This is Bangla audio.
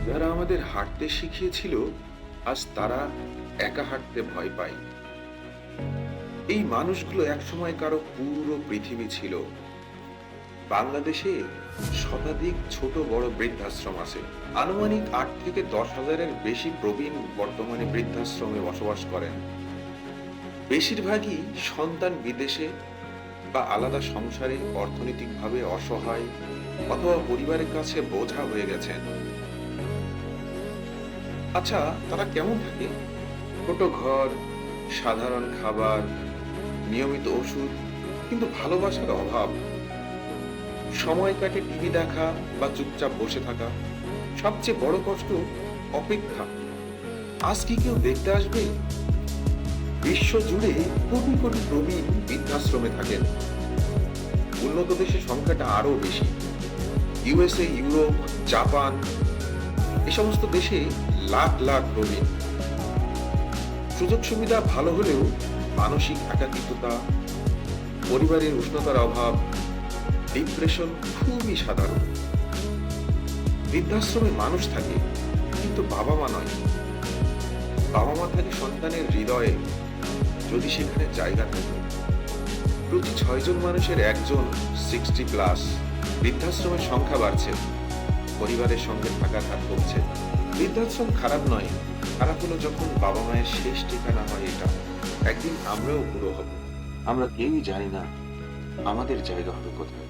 যারা আমাদের হাঁটতে শিখিয়েছিল, আজ তারা একা হাঁটতে ভয় পায়। এই মানুষগুলো একসময় কারো পুরো পৃথিবী ছিল। বাংলাদেশে শতাধিক ছোট বড় বৃদ্ধাশ্রম আছে। আনুমানিক 8 থেকে 10 হাজারের বেশি প্রবীণ বর্তমানে বৃদ্ধাশ্রমে বসবাস করেন। বেশিরভাগই সন্তান বিদেশে বা আলাদা সংসারে অর্থনৈতিকভাবে অসহায় অথবা পরিবারের কাছে বোঝা হয়ে গেছেন। আচ্ছা, তারা কেমন থাকে? ছোট ঘর, সাধারণ খাবার, নিয়মিত ওষুধ, কিন্তু ভালোবাসার অভাব। সময় কাটে টিভি দেখা বা চুপচাপ বসে থাকা। সবচেয়ে বড় কষ্ট অপেক্ষা। আজ কি কেউ দেখতে আসবে? বিশ্ব জুড়ে কোটি কোটি প্রবীণ বৃদ্ধাশ্রমে থাকেন। উন্নত দেশে সংখ্যাটা আরো বেশি। ইউএসএ, ইউরোপ, জাপান, এ সমস্ত দেশে লাখ লাখ প্রবীণ। সুযোগ সুবিধা ভালো হলেও মানসিক একাকিত্বতা, পরিবারের উষ্ণতার অভাব, ডিপ্রেশন খুবই সাধারণ। বৃদ্ধাশ্রমে মানুষ থাকে, কিন্তু বাবা মা নয়। বাবা মা থাকে সন্তানের হৃদয়ে, যদি সেখানে জায়গা থাকে। প্রতি 6 জন মানুষের একজন 60+। বৃদ্ধাশ্রমের সংখ্যা বাড়ছে, পরিবারের সঙ্গে থাকার হার কমছে। বৃদ্ধাশ্রম খারাপ নয়, খারাপ হলো যখন বাবা মায়ের শেষ ঠিকানা হয় এটা। একদিন আমরাও বুড়ো হব, আমরা কেউই জানি না আমাদের জায়গা হবে কোথায়।